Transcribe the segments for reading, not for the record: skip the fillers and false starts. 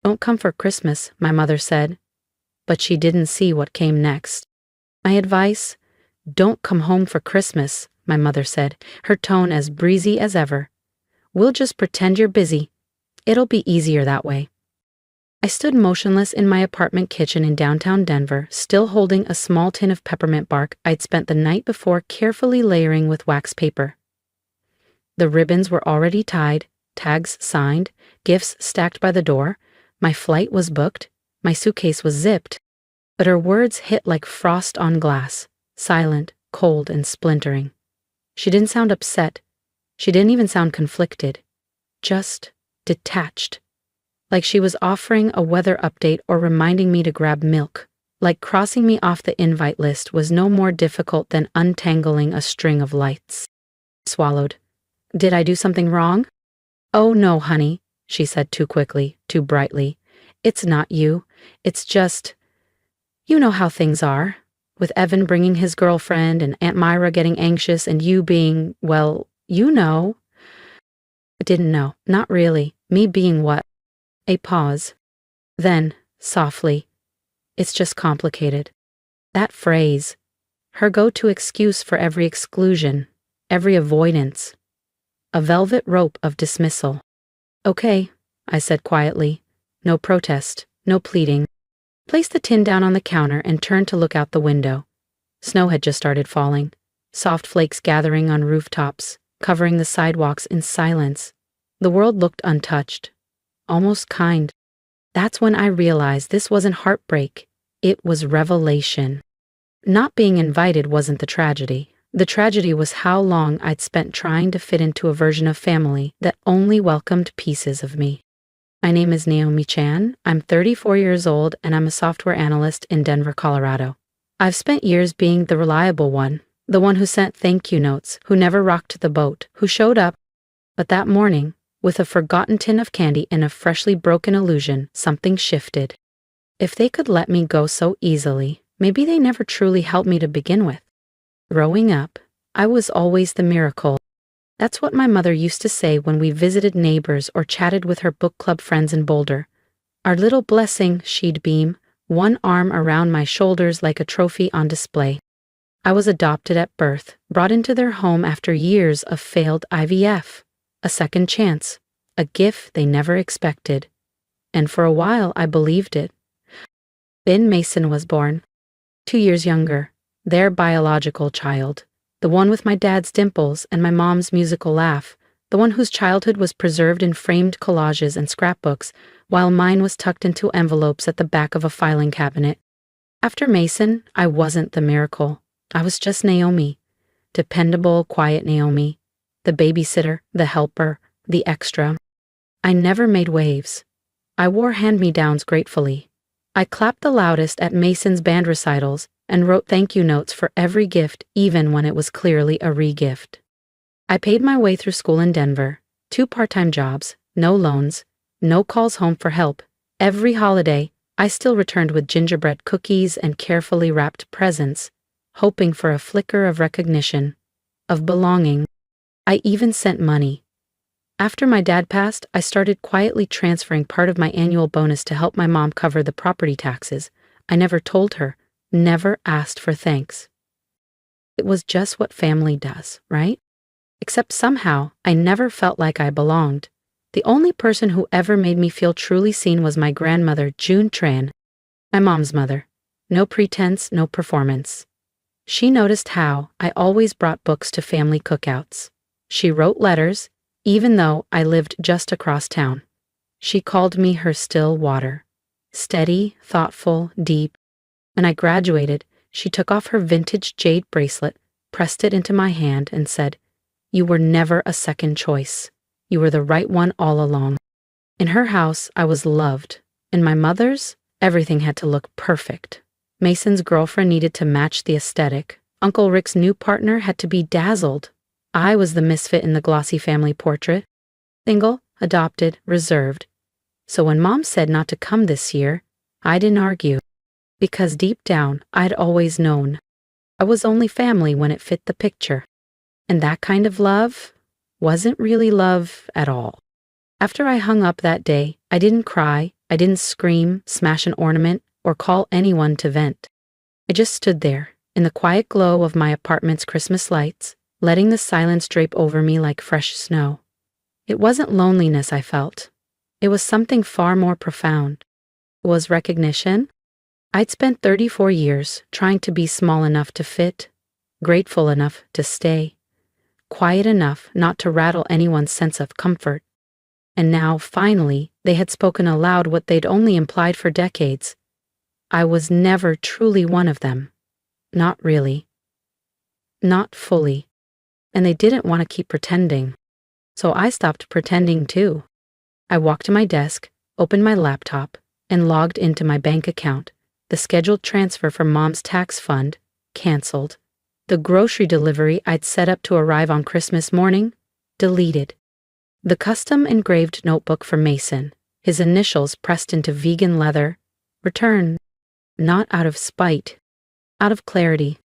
Don't come for Christmas, my mother said. But she didn't see what came next. My advice? Don't come home for Christmas, my mother said, her tone as breezy as ever. We'll just pretend you're busy. It'll be easier that way. I stood motionless in my apartment kitchen in downtown Denver, still holding a small tin of peppermint bark I'd spent the night before carefully layering with wax paper. The ribbons were already tied, tags signed, gifts stacked by the door. My flight was booked, my suitcase was zipped. But her words hit like frost on glass, silent, cold, and splintering. She didn't sound upset. She didn't even sound conflicted. Just detached. Like she was offering a weather update or reminding me to grab milk. Like crossing me off the invite list was no more difficult than untangling a string of lights. Swallowed. Did I do something wrong? Oh no, honey, she said too quickly, too brightly. It's not you. It's just... You know how things are. With Evan bringing his girlfriend and Aunt Myra getting anxious and you being, well, you know. I didn't know. Not really. Me being what? A pause. Then, softly, it's just complicated. That phrase. Her go-to excuse for every exclusion, every avoidance. A velvet rope of dismissal. Okay, I said quietly. No protest, no pleading. Placed the tin down on the counter and turned to look out the window. Snow had just started falling, soft flakes gathering on rooftops, covering the sidewalks in silence. The world looked untouched, almost kind. That's when I realized this wasn't heartbreak, it was revelation. Not being invited wasn't the tragedy. The tragedy was how long I'd spent trying to fit into a version of family that only welcomed pieces of me. My name is Naomi Chan. I'm 34 years old and I'm a software analyst in Denver, Colorado. I've spent years being the reliable one, the one who sent thank you notes, who never rocked the boat, who showed up. But that morning, with a forgotten tin of candy and a freshly broken illusion, something shifted. If they could let me go so easily, maybe they never truly helped me to begin with. Growing up, I was always the miracle. That's what my mother used to say when we visited neighbors or chatted with her book club friends in Boulder. Our little blessing, she'd beam, one arm around my shoulders like a trophy on display. I was adopted at birth, brought into their home after years of failed IVF. A second chance, a gift they never expected. And for a while I believed it. Then Mason was born, 2 years younger, their biological child. The one with my dad's dimples and my mom's musical laugh, the one whose childhood was preserved in framed collages and scrapbooks, while mine was tucked into envelopes at the back of a filing cabinet. After Mason, I wasn't the miracle. I was just Naomi. Dependable, quiet Naomi. The babysitter, the helper, the extra. I never made waves. I wore hand-me-downs gratefully. I clapped the loudest at Mason's band recitals and wrote thank you notes for every gift, even when it was clearly a re-gift. I paid my way through school in Denver, 2 part-time jobs, no loans, no calls home for help. Every holiday, I still returned with gingerbread cookies and carefully wrapped presents, hoping for a flicker of recognition, of belonging. I even sent money. After my dad passed, I started quietly transferring part of my annual bonus to help my mom cover the property taxes. I never told her, never asked for thanks. It was just what family does, right? Except somehow, I never felt like I belonged. The only person who ever made me feel truly seen was my grandmother, June Tran, my mom's mother. No pretense, no performance. She noticed how I always brought books to family cookouts. She wrote letters, even though I lived just across town. She called me her still water. Steady, thoughtful, deep. When I graduated, she took off her vintage jade bracelet, pressed it into my hand, and said, "You were never a second choice. You were the right one all along." In her house, I was loved. In my mother's, everything had to look perfect. Mason's girlfriend needed to match the aesthetic. Uncle Rick's new partner had to be dazzled. I was the misfit in the glossy family portrait. Single, adopted, reserved. So when Mom said not to come this year, I didn't argue. Because deep down, I'd always known. I was only family when it fit the picture. And that kind of love wasn't really love at all. After I hung up that day, I didn't cry, I didn't scream, smash an ornament, or call anyone to vent. I just stood there, in the quiet glow of my apartment's Christmas lights, letting the silence drape over me like fresh snow. It wasn't loneliness I felt. It was something far more profound. It was recognition. I'd spent 34 years trying to be small enough to fit, grateful enough to stay, quiet enough not to rattle anyone's sense of comfort. And now, finally, they had spoken aloud what they'd only implied for decades. I was never truly one of them. Not really. Not fully. And they didn't want to keep pretending. So I stopped pretending too. I walked to my desk, opened my laptop, and logged into my bank account. The scheduled transfer from Mom's tax fund, canceled. The grocery delivery I'd set up to arrive on Christmas morning, deleted. The custom engraved notebook for Mason, his initials pressed into vegan leather, returned. Not out of spite, out of clarity.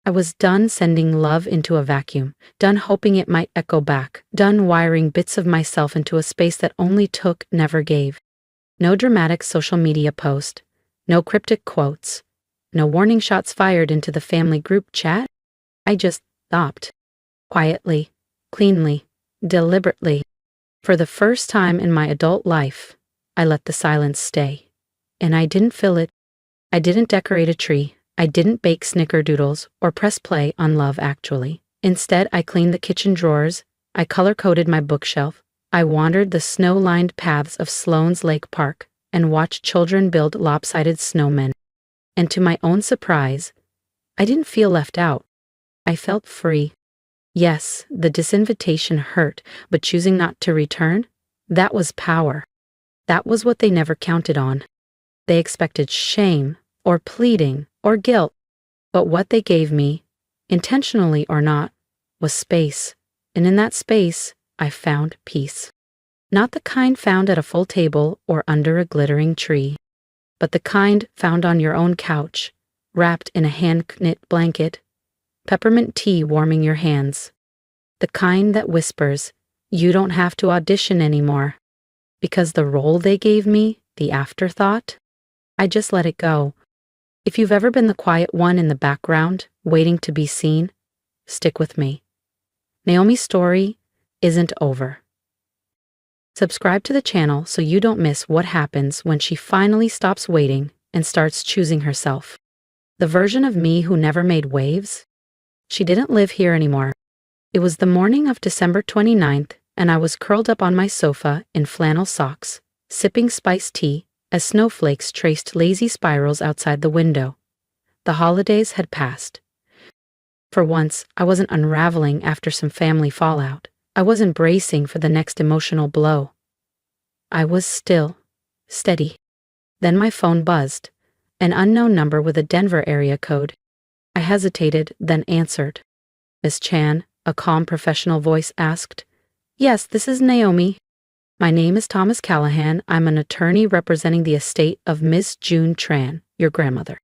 I was done sending love into a vacuum, done hoping it might echo back, done wiring bits of myself into a space that only took, never gave. No dramatic social media post, no cryptic quotes, no warning shots fired into the family group chat. I just stopped. Quietly, cleanly, deliberately. For the first time in my adult life, I let the silence stay. And I didn't fill it. I didn't decorate a tree. I didn't bake snickerdoodles or press play on Love Actually. Instead, I cleaned the kitchen drawers. I color-coded my bookshelf. I wandered the snow-lined paths of Sloan's Lake Park and watched children build lopsided snowmen. And to my own surprise, I didn't feel left out. I felt free. Yes, the disinvitation hurt, but choosing not to return, that was power. That was what they never counted on. They expected shame, or pleading, or guilt. But what they gave me, intentionally or not, was space. And in that space, I found peace. Not the kind found at a full table or under a glittering tree, but the kind found on your own couch, wrapped in a hand-knit blanket, peppermint tea warming your hands. The kind that whispers, you don't have to audition anymore. Because the role they gave me, the afterthought, I just let it go. If you've ever been the quiet one in the background, waiting to be seen, stick with me. Naomi's story isn't over. Subscribe to the channel so you don't miss what happens when she finally stops waiting and starts choosing herself. The version of me who never made waves? She didn't live here anymore. It was the morning of December 29th, and I was curled up on my sofa in flannel socks, sipping spiced tea, as snowflakes traced lazy spirals outside the window. The holidays had passed. For once, I wasn't unraveling after some family fallout. I wasn't bracing for the next emotional blow. I was still, steady. Then my phone buzzed, an unknown number with a Denver area code. I hesitated, then answered. Miss Chan, a calm professional voice asked. Yes, this is Naomi. My name is Thomas Callahan. I'm an attorney representing the estate of Miss June Tran, your grandmother.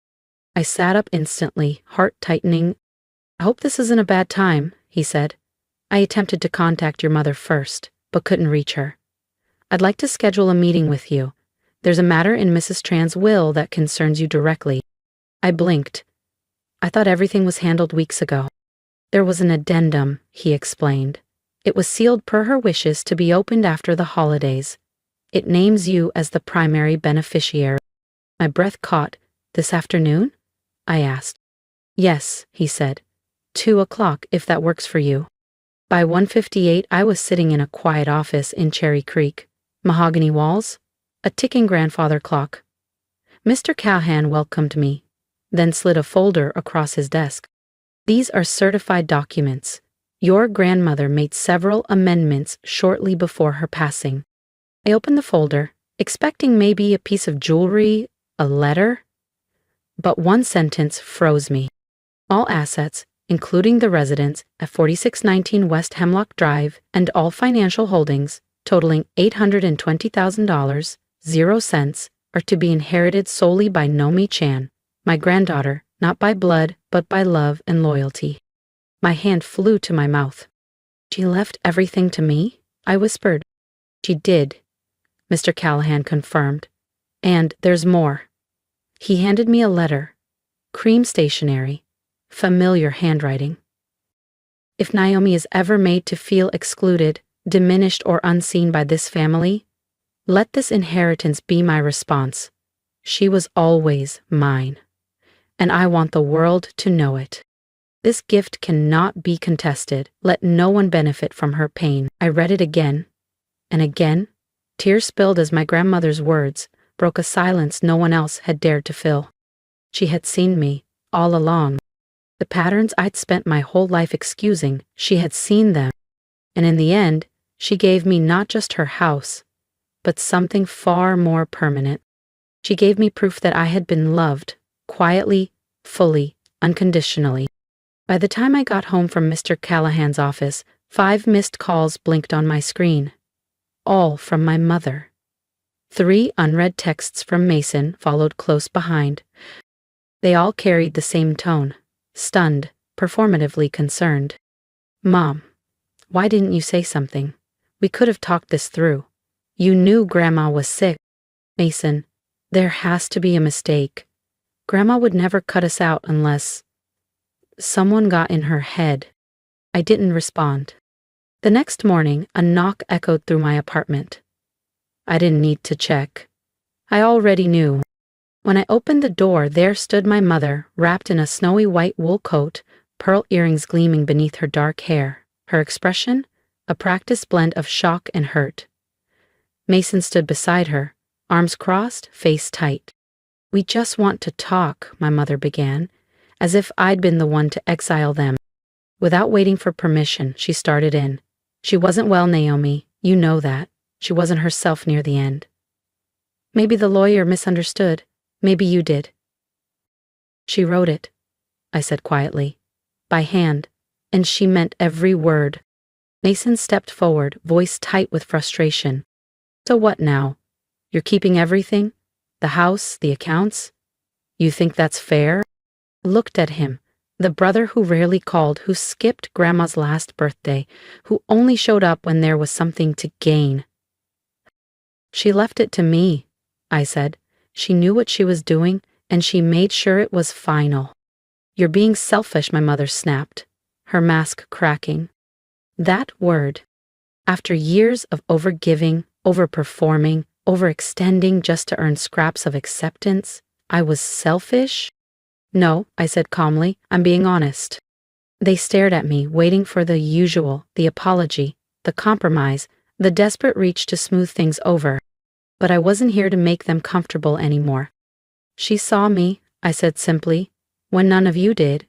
I sat up instantly, heart tightening. I hope this isn't a bad time, he said. I attempted to contact your mother first, but couldn't reach her. I'd like to schedule a meeting with you. There's a matter in Mrs. Tran's will that concerns you directly. I blinked. I thought everything was handled weeks ago. There was an addendum, he explained. It was sealed per her wishes to be opened after the holidays. It names you as the primary beneficiary. My breath caught. This afternoon? I asked. Yes, he said. 2 o'clock, if that works for you. By 1:58, I was sitting in a quiet office in Cherry Creek. Mahogany walls, a ticking grandfather clock. Mr. Callahan welcomed me, then slid a folder across his desk. These are certified documents. Your grandmother made several amendments shortly before her passing. I opened the folder, expecting maybe a piece of jewelry, a letter. But one sentence froze me. All assets, including the residence at 4619 West Hemlock Drive and all financial holdings, totaling $820,000, 0 cents, are to be inherited solely by Naomi Chan, my granddaughter, not by blood, but by love and loyalty. My hand flew to my mouth. She left everything to me? I whispered. She did, Mr. Callahan confirmed. And there's more. He handed me a letter. Cream stationery. Familiar handwriting. If Naomi is ever made to feel excluded, diminished, or unseen by this family, let this inheritance be my response. She was always mine, and I want the world to know it. This gift cannot be contested. Let no one benefit from her pain. I read it again and again. Tears spilled as my grandmother's words broke a silence no one else had dared to fill. She had seen me all along. The patterns I'd spent my whole life excusing, she had seen them. And in the end, she gave me not just her house, but something far more permanent. She gave me proof that I had been loved, quietly, fully, unconditionally. By the time I got home from Mr. Callahan's office, 5 missed calls blinked on my screen. All from my mother. 3 unread texts from Mason followed close behind. They all carried the same tone. Stunned, performatively concerned. Mom, why didn't you say something? We could have talked this through. You knew Grandma was sick. Mason, there has to be a mistake. Grandma would never cut us out unless someone got in her head. I didn't respond. The next morning, a knock echoed through my apartment. I didn't need to check. I already knew. When I opened the door, there stood my mother, wrapped in a snowy white wool coat, pearl earrings gleaming beneath her dark hair. Her expression? A practiced blend of shock and hurt. Mason stood beside her, arms crossed, face tight. We just want to talk, my mother began, as if I'd been the one to exile them. Without waiting for permission, she started in. She wasn't well, Naomi, you know that. She wasn't herself near the end. Maybe the lawyer misunderstood. Maybe you did. She wrote it, I said quietly, by hand, and she meant every word. Mason stepped forward, voice tight with frustration. So what now? You're keeping everything? The house, the accounts? You think that's fair? I looked at him, the brother who rarely called, who skipped Grandma's last birthday, who only showed up when there was something to gain. She left it to me, I said. She knew what she was doing, and she made sure it was final. You're being selfish, my mother snapped, her mask cracking. That word. After years of overgiving, overperforming, overextending just to earn scraps of acceptance, I was selfish? No, I said calmly, I'm being honest. They stared at me, waiting for the usual, the apology, the compromise, the desperate reach to smooth things over. But I wasn't here to make them comfortable anymore. She saw me, I said simply, when none of you did,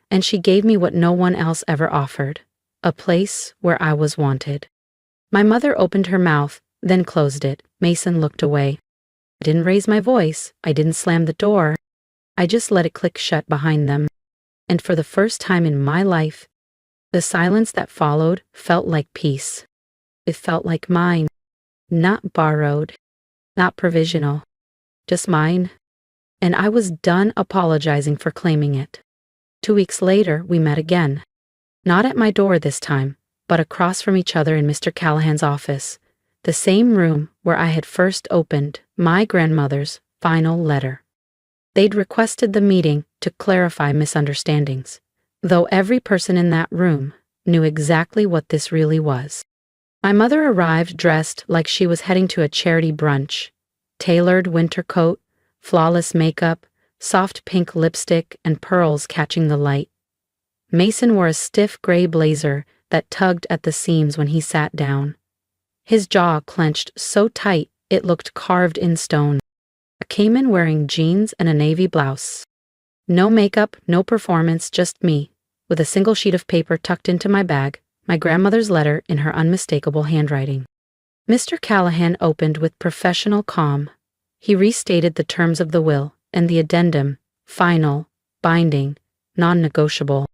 and she gave me what no one else ever offered, a place where I was wanted. My mother opened her mouth, then closed it. Mason looked away. I didn't raise my voice. I didn't slam the door. I just let it click shut behind them. And for the first time in my life, the silence that followed felt like peace. It felt like mine, not borrowed. Not provisional, just mine. And I was done apologizing for claiming it. 2 weeks later, we met again. Not at my door this time, but across from each other in Mr. Callahan's office, the same room where I had first opened my grandmother's final letter. They'd requested the meeting to clarify misunderstandings, though every person in that room knew exactly what this really was. My mother arrived dressed like she was heading to a charity brunch. Tailored winter coat, flawless makeup, soft pink lipstick, and pearls catching the light. Mason wore a stiff gray blazer that tugged at the seams when he sat down. His jaw clenched so tight it looked carved in stone. I came in wearing jeans and a navy blouse. No makeup, no performance, just me, with a single sheet of paper tucked into my bag, my grandmother's letter in her unmistakable handwriting. Mr. Callahan opened with professional calm. He restated the terms of the will and the addendum, final, binding, non-negotiable.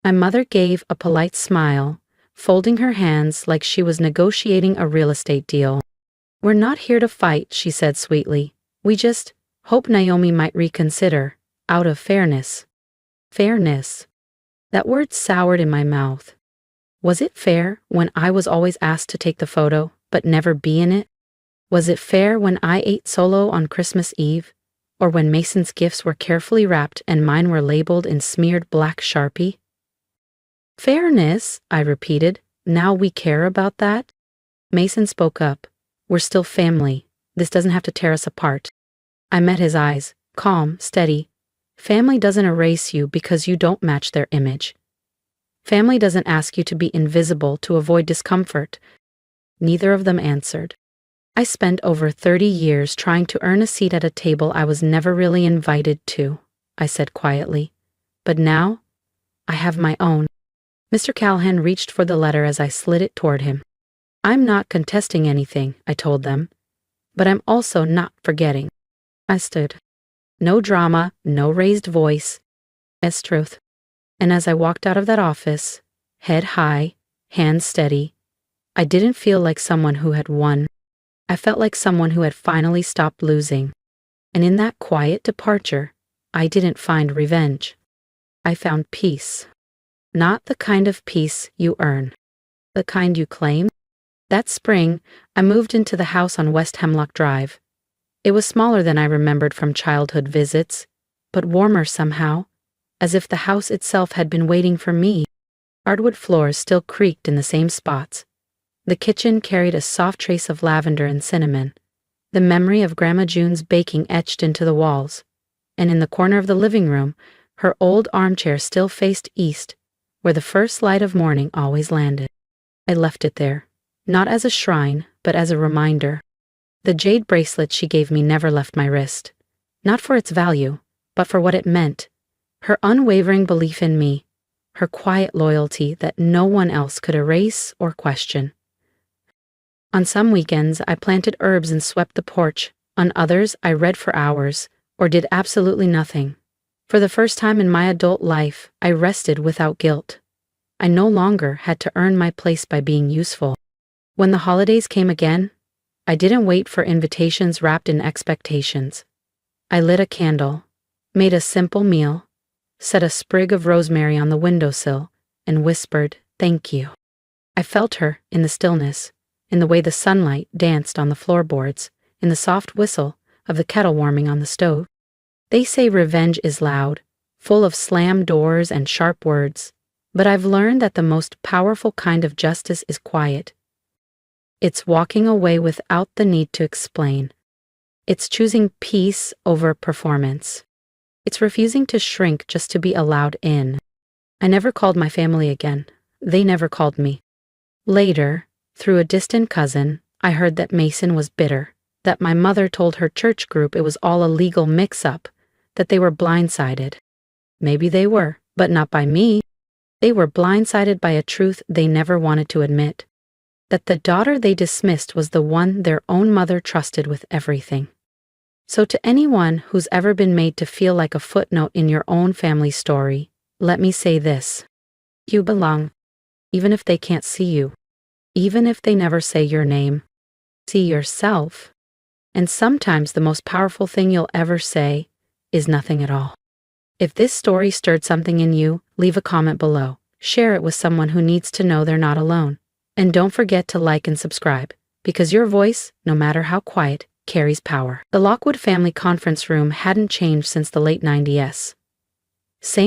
My mother gave a polite smile, folding her hands like she was negotiating a real estate deal. We're not here to fight, she said sweetly. We just hope Naomi might reconsider, out of fairness. Fairness. That word soured in my mouth. Was it fair when I was always asked to take the photo, but never be in it? Was it fair when I ate solo on Christmas Eve? Or when Mason's gifts were carefully wrapped and mine were labeled in smeared black Sharpie? Fairness, I repeated. Now we care about that? Mason spoke up. We're still family. This doesn't have to tear us apart. I met his eyes, calm, steady. Family doesn't erase you because you don't match their image. Family doesn't ask you to be invisible to avoid discomfort. Neither of them answered. I spent over 30 years trying to earn a seat at a table I was never really invited to, I said quietly. But now, I have my own. Mr. Callahan reached for the letter as I slid it toward him. I'm not contesting anything, I told them. But I'm also not forgetting. I stood. No drama, no raised voice. As truth. And as I walked out of that office, head high, hands steady, I didn't feel like someone who had won. I felt like someone who had finally stopped losing. And in that quiet departure, I didn't find revenge. I found peace. Not the kind of peace you earn. The kind you claim. That spring, I moved into the house on West Hemlock Drive. It was smaller than I remembered from childhood visits, but warmer somehow, as if the house itself had been waiting for me. Hardwood floors still creaked in the same spots. The kitchen carried a soft trace of lavender and cinnamon, the memory of Grandma June's baking etched into the walls. And in the corner of the living room, her old armchair still faced east, where the first light of morning always landed. I left it there, not as a shrine, but as a reminder. The jade bracelet she gave me never left my wrist, not for its value, but for what it meant. Her unwavering belief in me, her quiet loyalty that no one else could erase or question. On some weekends, I planted herbs and swept the porch. On others, I read for hours, or did absolutely nothing. For the first time in my adult life, I rested without guilt. I no longer had to earn my place by being useful. When the holidays came again, I didn't wait for invitations wrapped in expectations. I lit a candle, made a simple meal, set a sprig of rosemary on the windowsill, and whispered, "Thank you." I felt her in the stillness, in the way the sunlight danced on the floorboards, in the soft whistle of the kettle warming on the stove. They say revenge is loud, full of slam doors and sharp words, but I've learned that the most powerful kind of justice is quiet. It's walking away without the need to explain. It's choosing peace over performance. It's refusing to shrink just to be allowed in. I never called my family again. They never called me. Later, through a distant cousin, I heard that Mason was bitter, that my mother told her church group it was all a legal mix-up, that they were blindsided. Maybe they were, but not by me. They were blindsided by a truth they never wanted to admit, that the daughter they dismissed was the one their own mother trusted with everything. So to anyone who's ever been made to feel like a footnote in your own family story, let me say this. You belong, even if they can't see you. Even if they never say your name, see yourself. And sometimes the most powerful thing you'll ever say is nothing at all. If this story stirred something in you, leave a comment below. Share it with someone who needs to know they're not alone. And don't forget to like and subscribe, because your voice, no matter how quiet, carries power. The Lockwood family conference room hadn't changed since the late 90s. Same